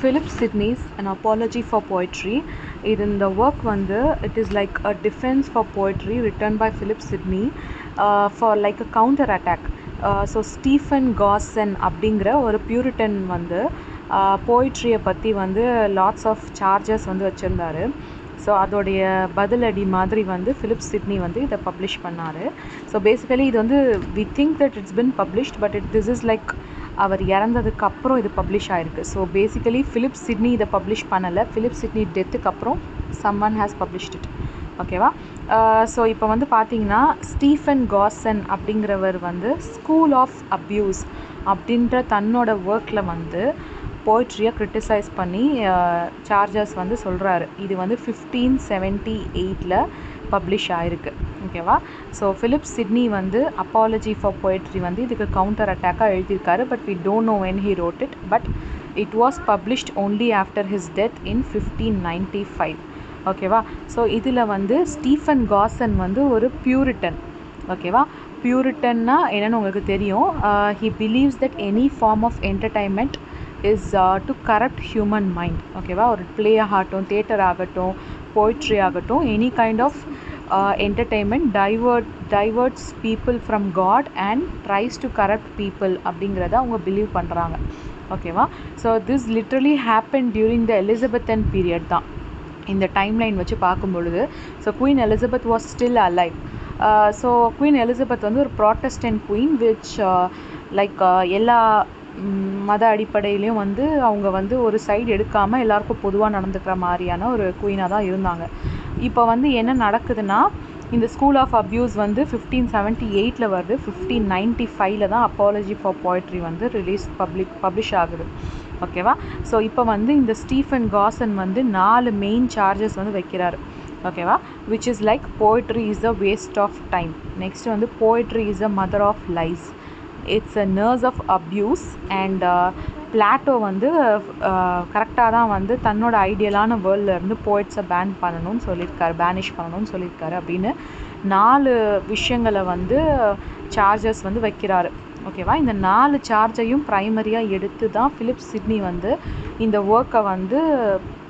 Philip Sidney's An Apology for Poetry. In the work வந்து it is like a defense for poetry written by Philip Sidney for like a counter attack. So Stephen Gosson அப்படிங்கிற ஒரு Puritan வந்து போயிட்ரியை பற்றி வந்து lots of charges வந்து வச்சுருந்தாரு. So அதோடைய பதிலடி மாதிரி வந்து ஃபிலிப் சிட்னி வந்து இதை பப்ளிஷ் பண்ணார். ஸோ பேசிக்கலி இது வந்து we think that it's been published, but this is like அவர் இறந்ததுக்கு அப்புறம் இது பப்ளிஷ் ஆகிருக்கு. ஸோ பேசிக்கலி ஃபிலிப் சிட்னி இதை பப்ளிஷ் பண்ணலை, ஃபிலிப் சிட்னி டெத்துக்கு அப்புறம் சம்மன் ஹேஸ் பப்ளிஷ்ட் இட். ஓகேவா? ஸோ இப்போ வந்து பார்த்தீங்கன்னா ஸ்டீஃபன் காசன் அப்படிங்கிறவர் வந்து ஸ்கூல் ஆஃப் அப்யூஸ் அப்படின்ற தன்னோட ஒர்க்கில் வந்து போய்ட்ரியை க்ரிட்டிசைஸ் பண்ணி சார்ஜஸ் வந்து சொல்கிறாரு. இது வந்து 1578 பப்ளிஷ் ஆகிருக்கு. ஓகேவா? ஸோ ஃபிலிப் சிட்னி வந்து அப்பாலஜி ஃபார் போய்ட்ரி வந்து இதுக்கு கவுண்டர் அட்டாக்காக எழுதியிருக்காரு. But we don't know when he wrote it, but it was published only after his death in 1595. ஓகேவா? ஸோ இதில் வந்து ஸ்டீஃபன் காசன் வந்து ஒரு பியூரிட்டன். ஓகேவா? பியூரிட்டன்னா என்னென்னு உங்களுக்கு தெரியும். He believes that any form of entertainment is to corrupt human mind. ஓகேவா? ஒரு ப்ளே ஆகட்டும், தியேட்டர் ஆகட்டும், போய்ட்ரி ஆகட்டும், any kind of entertainment diverts people from God and tries to corrupt people அப்படிங்கிறத அவங்க பிலீவ் பண்ணுறாங்க. ஓகேவா? So this literally happen during the Elizabethan period தான். இந்த டைம்லைன் வச்சு பார்க்கும் பொழுது so queen Elizabeth was still alive. So queen Elizabeth வந்து ஒரு ப்ராட்டஸ்டன்ட் குயின் விச் லைக் எல்லா மத அடிப்படையிலையும் வந்து அவங்க வந்து ஒரு சைடு எடுக்காமல் எல்லாருக்கும் பொதுவாக நடந்துக்கிற மாதிரியான ஒரு குயினாக தான் இருந்தாங்க. இப்போ வந்து என்ன நடக்குதுன்னா, இந்த ஸ்கூல் ஆஃப் அப்யூஸ் வந்து 1578 வருது. 1595 தான் அப்பாலஜி ஃபார் போய்ட்ரி வந்து பப்ளிஷ் ஆகுது. ஓகேவா? ஸோ இப்போ வந்து இந்த ஸ்டீஃபன் காசன் வந்து 4 மெயின் சார்ஜஸ் வந்து வைக்கிறாரு. ஓகேவா? Which is like poetry is a waste of time. Next வந்து poetry is a mother of lies, it's a nurse of abuse, and Plato வந்து கரெக்டாக தான் வந்து தன்னோட ஐடியலான வேர்ல்ட்லேருந்து போய்ட்ஸை பேனிஷ் பண்ணணும்னு சொல்லியிருக்காரு அப்படின்னு 4 விஷயங்களை வந்து சார்ஜஸ் வந்து வைக்கிறாரு. ஓகேவா? இந்த 4 சார்ஜையும் ப்ரைமரியாக எடுத்து தான் ஃபிலிப் சிட்னி வந்து இந்த ஒர்க்கை வந்து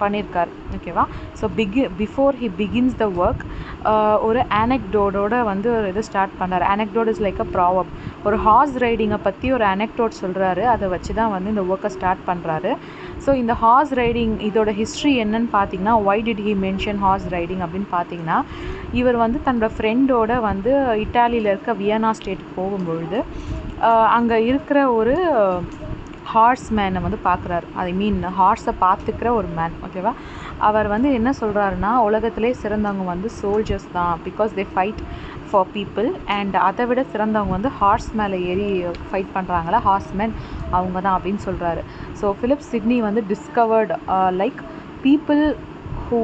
பண்ணியிருக்கார். ஓகேவா? So before he begins the work ஒரு ஆனெக்டோடோட வந்து ஒரு இது ஸ்டார்ட் பண்ணுறாரு. ஆனெக்டோட் இஸ் லைக் அ ப்ராவப். ஒரு ஹார்ஸ் ரைடிங்கை பற்றி ஒரு ஆனெக்டோட் சொல்கிறாரு. அதை வச்சு தான் வந்து இந்த ஒர்க்கை ஸ்டார்ட் பண்ணுறாரு. ஸோ இந்த ஹார்ஸ் ரைடிங் இதோட ஹிஸ்ட்ரி என்னன்னு பார்த்தீங்கன்னா, why did he mention horse riding அப்படின்னு பார்த்தீங்கன்னா, இவர் வந்து தன்னோட ஃப்ரெண்டோட வந்து இட்டாலியில் இருக்க வியனா ஸ்டேட்டுக்கு போகும்பொழுது அங்கே இருக்கிற ஒரு ஹார்ஸ் மேனை வந்து பார்க்குறாரு. ஐ மீன் ஹார்ஸை பார்த்துக்கிற ஒரு மேன். ஓகேவா? அவர் வந்து என்ன சொல்கிறாருன்னா, உலகத்திலே சிறந்தவங்க வந்து சோல்ஜர்ஸ் தான், because they fight for people, and அதை விட சிறந்தவங்க வந்து ஹார்ஸ் மேலே ஏறி ஃபைட் பண்ணுறாங்களா, ஹார்ஸ்மேன் அவங்க தான் அப்படின்னு சொல்கிறாரு. ஸோ ஃபிலிப் சிட்னி வந்து discovered like people who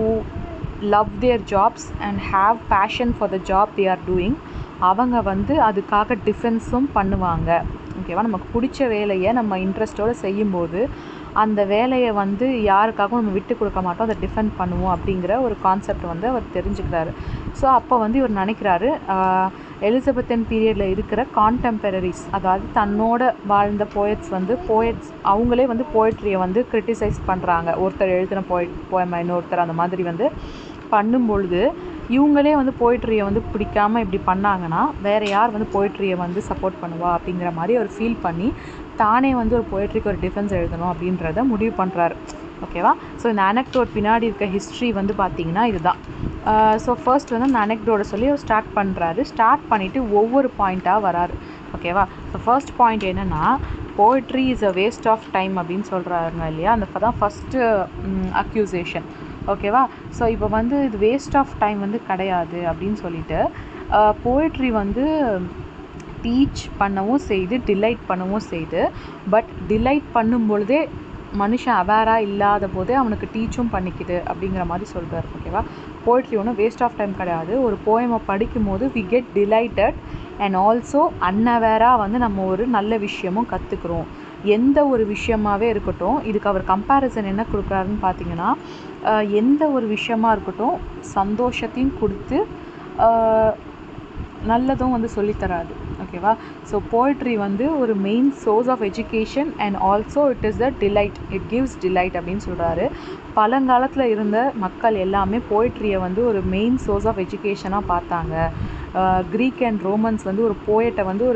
love there jobs and have passion for the job they are doing. அவங்க வந்து அதுக்காக டிஃபென்ஸும் பண்ணுவாங்க. ஓகேவா? நமக்கு பிடிச்ச வேலையை நம்ம இன்ட்ரெஸ்ட்டோடு செய்யும்போது அந்த வேலையை வந்து யாருக்காகவும் நம்ம விட்டு கொடுக்க மாட்டோம், அதை டிஃபெண்ட் பண்ணுவோம் அப்படிங்கிற ஒரு கான்செப்ட் வந்து அவர் தெரிஞ்சுக்கிறாரு. ஸோ அப்போ வந்து இவர் நினைக்கிறாரு, எலிசபெத்தன் பீரியடில் இருக்கிற கான்டெம்பரரிஸ், அதாவது தன்னோட வாழ்ந்த போயட்ஸ் அவங்களே வந்து போய்ட்ரியை வந்து கிரிட்டிசைஸ் பண்ணுறாங்க. ஒருத்தர் எழுதின போயமை இன்னொருத்தர் அந்த மாதிரி வந்து பண்ணும்பொழுது இவங்களே வந்து போய்ட்ரியை வந்து பிடிக்காமல் இப்படி பண்ணாங்கன்னா வேறு யார் வந்து போய்ட்ரியை வந்து சப்போர்ட் பண்ணுவா அப்படிங்கிற மாதிரி அவர் ஃபீல் பண்ணி தானே வந்து ஒரு போய்ட்ரிக்கு ஒரு டிஃபென்ஸ் எழுதணும் அப்படின்றத முடிவு பண்ணுறாரு. ஓகேவா? ஸோ இந்த அனெக்டோட் பின்னாடி இருக்க ஹிஸ்ட்ரி வந்து பார்த்திங்கன்னா இதுதான். ஸோ ஃபர்ஸ்ட் வந்து அந்த அனெக்டோட சொல்லி அவர் ஸ்டார்ட் பண்ணுறாரு. ஸ்டார்ட் பண்ணிவிட்டு ஒவ்வொரு பாயிண்ட்டாக வராரு. ஓகேவா? ஸோ ஃபர்ஸ்ட் பாயிண்ட் என்னென்னா, poetry is a waste of time அப்படின்னு சொல்கிறாருங்க இல்லையா, அந்த தான் ஃபஸ்ட்டு அக்யூசேஷன். ஓகேவா? ஸோ இப்போ வந்து இது வேஸ்ட் ஆஃப் டைம் வந்து கிடையாது அப்படின்னு சொல்லிட்டு போய்ட்ரி வந்து டீச் பண்ணவும் செய்து டிலைட் பண்ணவும் செய்து, பட் டிலைட் பண்ணும் பொழுதே மனுஷன் அவேராக இல்லாத போதே அவனுக்கு டீச்சும் பண்ணிக்குது அப்படிங்கிற மாதிரி சொல்கிறார். ஓகேவா? போய்ட்ரி ஒன்றும் வேஸ்ட் ஆஃப் டைம் கிடையாது. ஒரு போயமை படிக்கும் போது we get delighted and also அன்அவேராக வந்து நம்ம ஒரு நல்ல விஷயமும் கற்றுக்குறோம். எந்த ஒரு விஷயமாகவே இருக்கட்டும், இதுக்கு அவர் கம்பேரிசன் என்ன கொடுக்குறாருன்னு பார்த்தீங்கன்னா, எந்த ஒரு விஷயமா இருக்கட்டும் சந்தோஷத்தையும் கொடுத்து நல்லதும் வந்து சொல்லித்தராது. ஓகேவா. ஸோ போய்ட்ரி வந்து ஒரு main source of education and also it is the delight, it gives delight அப்படின்னு சொல்கிறாரு. பழங்காலத்தில் இருந்த மக்கள் எல்லாமே போய்ட்ரியை வந்து ஒரு மெயின் சோர்ஸ் ஆஃப் எஜுகேஷனாக பார்த்தாங்க. க்ரீக் அண்ட் ரோமன்ஸ் வந்து ஒரு போயட்டை வந்து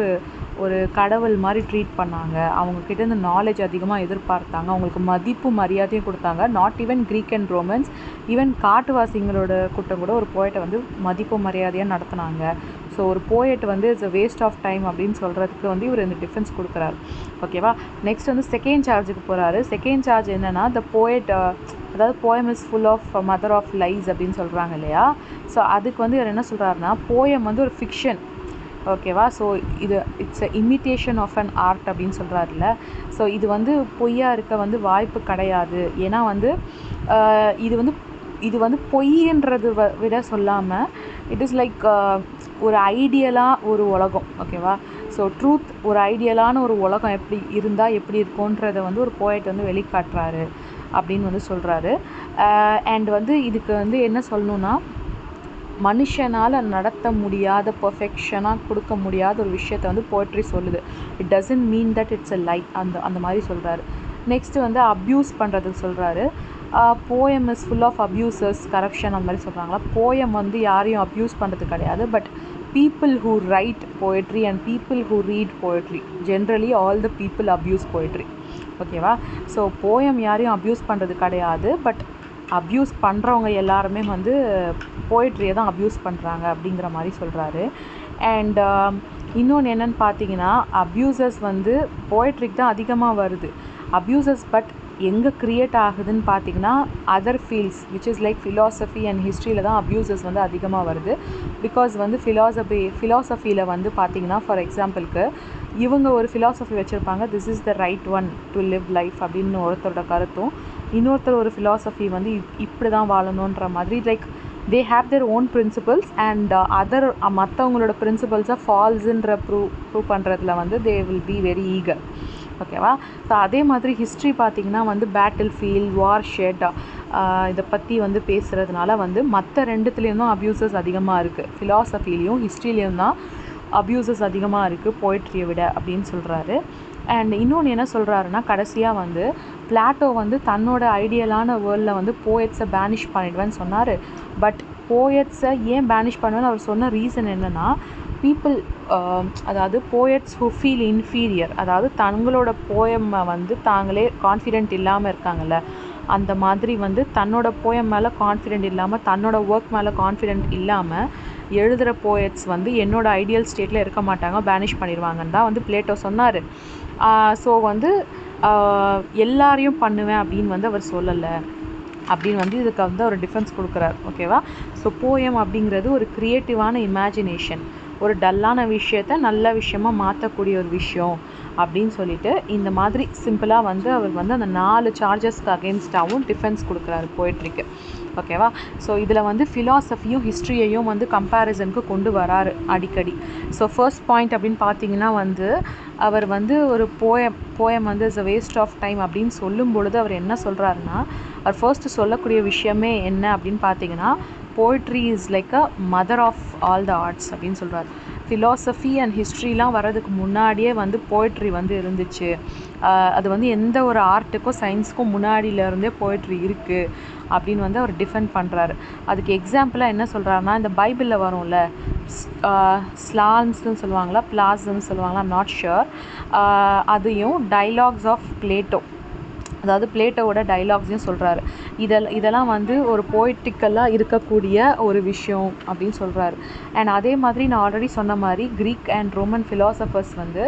ஒரு கடவுள் மாதிரி ட்ரீட் பண்ணாங்க. அவங்கக்கிட்ட இந்த நாலேஜ் அதிகமாக எதிர்பார்த்தாங்க. அவங்களுக்கு மதிப்பு மரியாதையும் கொடுத்தாங்க. Not even Greek and Romans, even காட்டுவாசிங்களோட கூட்டம் கூட ஒரு போயட்டை வந்து மதிப்பு மரியாதையாக நடத்தினாங்க. ஸோ ஒரு போயட் வந்து it's a waste of time அப்படின்னு சொல்கிறதுக்கு வந்து இவர் இந்த டிஃபென்ஸ் கொடுக்குறாரு. ஓகேவா. நெக்ஸ்ட் வந்து செகண்ட் சார்ஜுக்கு போகிறாரு. செகண்ட் சார்ஜ் என்னென்னா த போயட், அதாவது poem is full of mother of lies அப்படின்னு சொல்கிறாங்க இல்லையா. ஸோ அதுக்கு வந்து இவர் என்ன சொல்கிறாருன்னா, போயம் வந்து ஒரு ஃபிக்ஷன். ஓகேவா. ஸோ இது it's a imitation of an art அப்படின்னு சொல்கிறாருல்ல. ஸோ இது வந்து பொய்யா இருக்க வந்து வாய்ப்பு கிடையாது. ஏன்னா வந்து இது வந்து பொய்ன்றது விட சொல்லாமல் இட் இஸ் லைக் ஒரு ஐடியலாக ஒரு உலகம். ஓகேவா. ஸோ ட்ரூத், ஒரு ஐடியலான ஒரு உலகம் எப்படி இருந்தால் எப்படி இருக்கும்ன்றதை வந்து ஒரு போயட் வந்து வெளிக்காட்டுறாரு அப்படின்னு வந்து சொல்கிறாரு. அண்ட் வந்து இதுக்கு வந்து என்ன சொல்லணுன்னா, மனுஷனால் நடத்த முடியாத, பர்ஃபெக்ஷனாக கொடுக்க முடியாத ஒரு விஷயத்தை வந்து போய்ட்ரி சொல்லுது. It doesn't mean that it's a lie, அந்த மாதிரி சொல்கிறாரு. நெக்ஸ்ட்டு வந்து அப்யூஸ் பண்ணுறதுக்கு சொல்கிறாரு. Poem is full of abuses, corruption அந்த மாதிரி சொல்கிறாங்களா. போயம் வந்து யாரையும் அப்யூஸ் பண்ணுறது கிடையாது. But people who write poetry and people who read poetry, generally all the people abuse poetry. ஓகேவா. ஸோ போயம் யாரையும் அப்யூஸ் பண்ணுறது கிடையாது. பட் அப்யூஸ் பண்ணுறவங்க எல்லாருமே வந்து போய்ட்ரியை தான் அப்யூஸ் பண்ணுறாங்க அப்படிங்கிற மாதிரி சொல்கிறாரு. அண்ட் இன்னொன்று என்னென்னு பார்த்தீங்கன்னா, அப்யூசஸ் வந்து போய்ட்ரிக்கு தான் அதிகமாக வருது அப்யூசஸ். பட் எங்கே க்ரியேட் ஆகுதுன்னு பார்த்தீங்கன்னா, other fields which is like philosophy and ஹிஸ்ட்ரியில் தான் அப்யூசஸ் வந்து அதிகமாக வருது. பிகாஸ் வந்து ஃபிலாசபியில் வந்து பார்த்தீங்கன்னா, ஃபார் எக்ஸாம்பிளுக்கு இவங்க ஒரு ஃபிலாசபி வச்சுருப்பாங்க, this is the right one to live life அப்படின்னு ஒருத்தரோட கருத்தும், இன்னொருத்தர் ஒரு ஃபிலாசபி வந்து இப்படி தான் வாழணுன்ற மாதிரி, like they have their own principles and other மற்றவங்களோட பிரின்சிபல்ஸை ஃபால்ஸுன்ற ப்ரூவ் பண்ணுறதுல வந்து they will be very eager. ஓகேவா. ஸோ அதே மாதிரி ஹிஸ்ட்ரி பார்த்திங்கன்னா வந்து பேட்டில் ஃபீல்ட், வார் ஷெட், இதை பற்றி வந்து பேசுகிறதுனால வந்து மற்ற ரெண்டுத்துலேயும் தான் அப்யூசஸ் அதிகமாக இருக்குது. ஃபிலாசபிலையும் ஹிஸ்ட்ரிலேயும் தான் அப்யூசஸ் அதிகமாக இருக்குது போய்ட்ரியை விட அப்படின்னு சொல்கிறாரு. அண்ட் இன்னொன்று என்ன சொல்கிறாருன்னா, கடைசியாக வந்து பிளாட்டோ வந்து தன்னோட ஐடியலான வேர்ல்டில் வந்து போயட்ஸை பேனிஷ் பண்ணிடுவேன்னு சொன்னார். பட் போயட்ஸை ஏன் பேனிஷ் பண்ணுவேன்னு அவர் சொன்ன ரீசன் என்னென்னா, பீப்புள், அதாவது போயட்ஸ் ஹூ ஃபீல் இன்ஃபீரியர், அதாவது தங்களோட போயம்மை வந்து தாங்களே கான்ஃபிடென்ட் இல்லாமல் இருக்காங்கல்ல, அந்த மாதிரி வந்து தன்னோட போயம் மேலே கான்ஃபிடென்ட் இல்லாமல், தன்னோட ஒர்க் மேலே கான்ஃபிடென்ட் இல்லாமல் எழுதுகிற போயட்ஸ் வந்து என்னோட ஐடியல் ஸ்டேட்டில் இருக்க மாட்டாங்க, பேனிஷ் பண்ணிடுவாங்கன்னு தான் வந்து பிளேட்டோ சொன்னார். ஸோ வந்து எல்லாரையும் பண்ணுவேன் அப்படின்னு வந்து அவர் சொல்லலை அப்படின்னு வந்து இதுக்கு வந்து ஒரு டிஃபென்ஸ் கொடுக்குறார். ஓகேவா. ஸோ போயம் அப்படிங்கிறது ஒரு க்ரியேட்டிவான இமேஜினேஷன், ஒரு டல்லான விஷயத்தை நல்ல விஷயமாக மாற்றக்கூடிய ஒரு விஷயம் அப்படின்னு சொல்லிட்டு இந்த மாதிரி சிம்பிளாக வந்து அவர் வந்து அந்த 4 சார்ஜஸ்க்கு அகெயின்ஸ்டாகவும் டிஃபென்ஸ் கொடுக்குறாரு போய்ட்ரிக்கு. ஓகேவா. ஸோ இதில் வந்து ஃபிலாசபியும் ஹிஸ்ட்ரியையும் வந்து கம்பேரிசனுக்கு கொண்டு வராரு அடிக்கடி. ஸோ ஃபர்ஸ்ட் பாயிண்ட் அப்படின்னு பார்த்தீங்கன்னா வந்து அவர் வந்து ஒரு போயம் வந்து is a waste of time அப்படின்னு சொல்லும் பொழுது அவர் என்ன சொல்கிறாருன்னா, அவர் ஃபர்ஸ்ட்டு சொல்லக்கூடிய விஷயமே என்ன அப்படின்னு பார்த்தீங்கன்னா, poetry is like a mother of all the arts அப்படின்னு சொல்கிறார். ஃபிலாசபி அண்ட் ஹிஸ்ட்ரிலாம் வர்றதுக்கு முன்னாடியே வந்து போய்ட்ரி வந்து இருந்துச்சு. அது வந்து எந்த ஒரு ஆர்ட்டுக்கும் சயின்ஸுக்கும் முன்னாடியிலேருந்தே போய்ட்ரி இருக்குது அப்படின்னு வந்து அவர் டிஃபெண்ட் பண்ணுறாரு. அதுக்கு எக்ஸாம்பிளாக என்ன சொல்கிறாருன்னா, இந்த பைபிளில் வரும்ல ஸ்லாம்ஸ்ன்னு சொல்லுவாங்களா, பிளாஸ்ன்னு சொல்லுவாங்களா, ஐம் நாட் ஷுர், அதையும் டைலாக்ஸ் ஆஃப் பிளேட்டோ, அதாவது பிளேட்டோவோட டைலாக்ஸையும் சொல்கிறாரு. இதெல்லாம் வந்து ஒரு போய்ட்டிக்கலாக இருக்கக்கூடிய ஒரு விஷயம் அப்படின்னு சொல்கிறாரு. அண்ட் அதே மாதிரி நான் ஆல்ரெடி சொன்ன மாதிரி க்ரீக் அண்ட் ரோமன் ஃபிலாசபர்ஸ் வந்து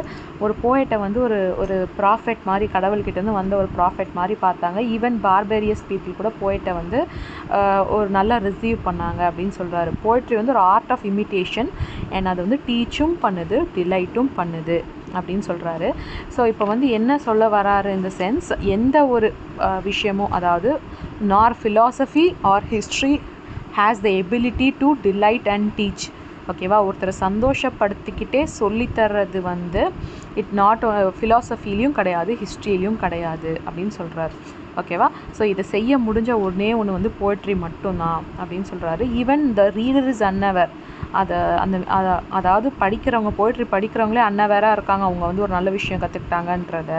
ஒரு போயட்டை வந்து ஒரு ப்ராஃபெட் மாதிரி, கடவுள்கிட்டேருந்து வந்த ஒரு ப்ராஃபெட் மாதிரி பார்த்தாங்க. ஈவன் பார்பேரியஸ் பீப்புள் கூட போயட்டை வந்து ஒரு நல்லா ரிசீவ் பண்ணாங்க அப்படின்னு சொல்கிறாரு. போய்ட்ரி வந்து ஒரு ஆர்ட் ஆஃப் இமிட்டேஷன் அண்ட் அது வந்து டீச்சும் பண்ணுது, டிலைட்டும் பண்ணுது அப்படின்னு சொல்கிறாரு. ஸோ இப்போ வந்து என்ன சொல்ல வராரு இந்த சென்ஸ், எந்த ஒரு விஷயமும், அதாவது nor philosophy or history has the ability to delight and teach. ஓகேவா. ஒருத்தரை சந்தோஷப்படுத்திக்கிட்டே சொல்லித்தர்றது வந்து இட் நாட் ஃபிலாசபிலையும் கிடையாது, ஹிஸ்ட்ரியிலையும் கிடையாது அப்படின்னு சொல்கிறாரு. ஓகேவா. ஸோ இதை செய்ய முடிஞ்ச ஒன்று வந்து போய்ட்ரி மட்டும்தான் அப்படின்னு சொல்கிறாரு. ஈவன் த ரீடர் இஸ் அன்னவர், அதாவது படிக்கிறவங்க போய்ட்ரி படிக்கிறவங்களே அன்னவேராக இருக்காங்க, அவங்க வந்து ஒரு நல்ல விஷயம் கற்றுக்கிட்டாங்கன்றத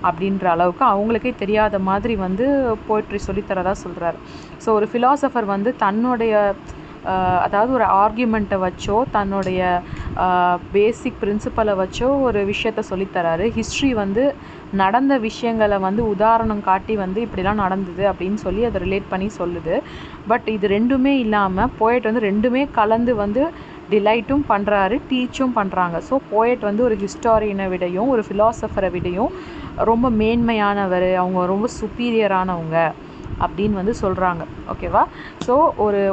அப்படின்ற அளவுக்கு அவங்களுக்கே தெரியாத மாதிரி வந்து போய்ட்ரி சொல்லித்தரதா சொல்கிறார். ஸோ ஒரு ஃபிலாசபர் வந்து தன்னுடைய அதாவது ஒரு ஆர்கியூமெண்ட்டை வச்சோ தன்னுடைய பேசிக் பிரின்சிபலை வச்சோ ஒரு விஷயத்த சொல்லித்தராரு. ஹிஸ்ட்ரி வந்து நடந்த விஷயங்களை வந்து உதாரணம் காட்டி வந்து இப்படிலாம் நடந்தது அப்படின்னு சொல்லி அதை ரிலேட் பண்ணி சொல்லுது. பட் இது ரெண்டுமே இல்லாமல் போயட் வந்து ரெண்டுமே கலந்து வந்து டிலைட்டும் பண்ணுறாரு, டீச்சும் பண்ணுறாங்க. ஸோ போயட் வந்து ஒரு ஹிஸ்டாரியனை விடையும் ஒரு ஃபிலாசபரை விடையும் ரொம்ப மேன்மையானவர், அவங்க ரொம்ப சுப்பீரியரானவங்க அப்படின்னு வந்து சொல்கிறாங்க. ஓகேவா? ஸோ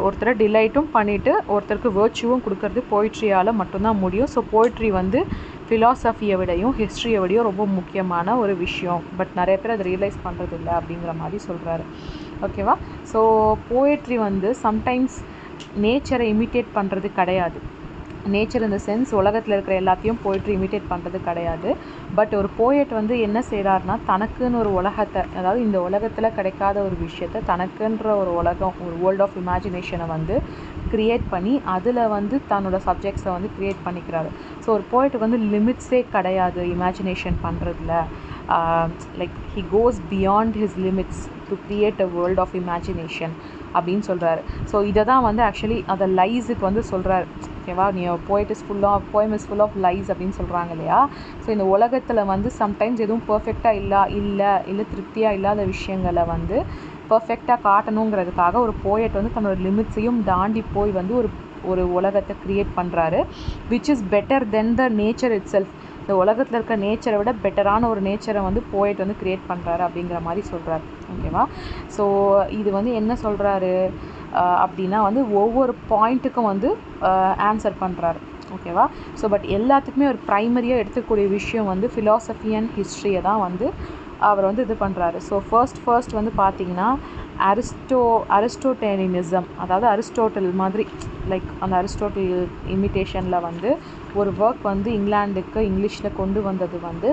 ஒருத்தரை டிலைட்டும் பண்ணிவிட்டு ஒருத்தருக்கு வேர்ச்சுவும் கொடுக்கறது போய்ட்ரியால் மட்டும்தான் முடியும். ஸோ போய்ட்ரி வந்து ஃபிலாசபியை விடையும் ஹிஸ்ட்ரியை விடையும் ரொம்ப முக்கியமான ஒரு விஷயம். பட் நிறைய பேர் அதை ரியலைஸ் பண்ணுறது இல்லை அப்படிங்கிற மாதிரி சொல்கிறாரு. ஓகேவா? ஸோ போயட்ரி வந்து சம்டைம்ஸ் நேச்சரை இமிட்டேட் பண்ணுறது கிடையாது. நேச்சர் இந்த சென்ஸ் உலகத்தில் இருக்கிற எல்லாத்தையும் போய்ட்ரி இமிட்டேட் பண்ணுறது கிடையாது. பட் ஒரு போயட் வந்து என்ன செய்கிறாருன்னா தனக்குன்னு ஒரு உலகத்தை, அதாவது இந்த உலகத்தில் கிடைக்காத ஒரு விஷயத்தை தனக்குன்ற ஒரு உலகம், ஒரு வேர்ல்ட் ஆஃப் இமேஜினேஷனை வந்து க்ரியேட் பண்ணி அதில் வந்து தன்னோட சப்ஜெக்ட்ஸை வந்து க்ரியேட் பண்ணிக்கிறாரு. ஸோ ஒரு போய்ட்டுக்கு வந்து லிமிட்ஸே கிடையாது இமேஜினேஷன் பண்ணுறதுல. Like he goes beyond his limits to create a world of imagination அப்படின்னு சொல்கிறாரு. ஸோ இதை தான் வந்து ஆக்சுவலி அதை லைஸுக்கு வந்து சொல்கிறாரு. ஓகேவா? நீ poem is full of lies அப்படின்னு சொல்கிறாங்க இல்லையா? ஸோ இந்த உலகத்தில் வந்து சம்டைம்ஸ் எதுவும் பர்ஃபெக்டாக இல்லை திருப்தியாக இல்லாத விஷயங்களை வந்து பர்ஃபெக்டாக காட்டணுங்கிறதுக்காக ஒரு போயட் வந்து தன்னோட லிமிட்ஸையும் தாண்டி போய் வந்து ஒரு உலகத்தை க்ரியேட் பண்ணுறாரு. Which is better then the nature it self. இந்த உலகத்தில் இருக்க நேச்சரை விட பெட்டரான ஒரு நேச்சரை வந்து போயட் வந்து க்ரியேட் பண்ணுறாரு அப்படிங்கிற மாதிரி சொல்கிறாரு. ஓகேவா? ஸோ இது வந்து என்ன சொல்கிறாரு அப்படின்னா வந்து ஒவ்வொரு பாயிண்ட்டுக்கும் வந்து ஆன்சர் பண்ணுறாரு. ஓகேவா? ஸோ பட் எல்லாத்துக்குமே ஒரு ப்ரைமரியாக எடுத்துக்கூடிய விஷயம் வந்து ஃபிலாசபி அண்ட் ஹிஸ்ட்ரியை தான் வந்து அவர் வந்து இது பண்ணுறாரு. ஸோ ஃபர்ஸ்ட் வந்து பார்த்திங்கன்னா அரிஸ்டோட்டேலினிசம், அதாவது அரிஸ்டோட்டல் மாதிரி, லைக் அந்த அரிஸ்டோட்டல் இமிட்டேஷனில் வந்து ஒரு ஒர்க் வந்து இங்கிலாந்துக்கு இங்கிலீஷில் கொண்டு வந்தது வந்து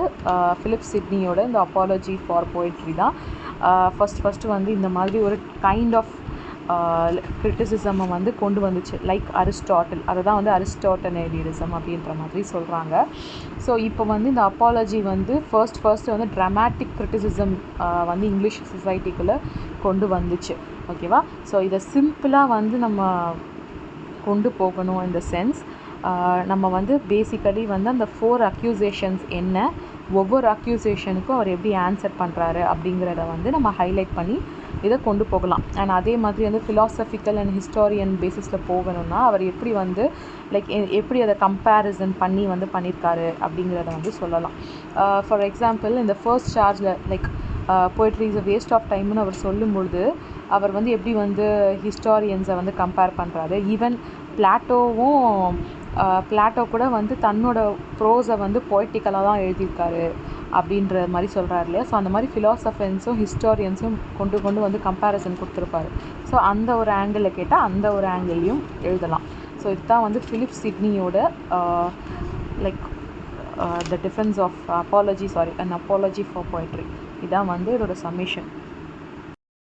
ஃபிலிப் சிட்னியோட இந்த அப்பாலஜி ஃபார் போய்ட்ரி தான். ஃபஸ்ட்டு வந்து இந்த மாதிரி ஒரு கைண்ட் ஆஃப் கிரிட்டிசிசமை வந்து கொண்டு வந்துச்சு, லைக் அரிஸ்டாட்டில். அதை தான் வந்து அரிஸ்டோட்டனேலியனிசம் அப்படின்ற மாதிரி சொல்கிறாங்க. ஸோ இப்போ வந்து இந்த அப்பாலஜி வந்து ஃபர்ஸ்ட் வந்து ட்ராமாட்டிக் கிரிட்டிசிசம் வந்து இங்கிலீஷ் சொசைட்டிக்குள்ளே கொண்டு வந்துச்சு. ஓகேவா? ஸோ இதை சிம்பிளாக வந்து நம்ம கொண்டு போகணும். இந்த சென்ஸ் நம்ம வந்து பேசிக்கலி வந்து அந்த 4 அக்யூசேஷன்ஸ் என்ன, ஒவ்வொரு அக்யூசேஷனுக்கும் அவர் எப்படி ஆன்சர் பண்ணுறாரு அப்படிங்கிறத வந்து நம்ம ஹைலைட் பண்ணி இதை கொண்டு போகலாம். அண்ட் அதே மாதிரி வந்து ஃபிலாசபிக்கல் அண்ட் ஹிஸ்டாரியன் பேசிஸில் போகணும்னா அவர் எப்படி வந்து லைக் எப்படி அதை கம்பேரிசன் பண்ணி வந்து பண்ணியிருக்காரு அப்படிங்கிறத வந்து சொல்லலாம். ஃபார் எக்ஸாம்பிள் இந்த ஃபர்ஸ்ட் சார்ஜில் like poetry is a waste of டைம்னு அவர் சொல்லும்பொழுது அவர் வந்து எப்படி வந்து ஹிஸ்டாரியன்ஸை வந்து கம்பேர் பண்ணுறாரு. ஈவன் பிளாட்டோ கூட வந்து தன்னோட ப்ரோஸை வந்து பொய்ட்டிக்கலாக தான் எழுதியிருக்காரு அப்படின்ற மாதிரி சொல்கிறாரு இல்லையா? ஸோ அந்த மாதிரி ஃபிலாசபன்ஸும் ஹிஸ்டாரியன்ஸும் கொண்டு வந்து கம்பேரிசன் கொடுத்துருப்பாரு. ஸோ அந்த ஒரு ஆங்கிளில் கேட்டால் அந்த ஒரு ஆங்கிள்லையும் எழுதலாம். ஸோ இதுதான் வந்து ஃபிலிப் சிட்னியோட like the defence of apology for poetry. இதான் வந்து இதோட சம்மேஷன்.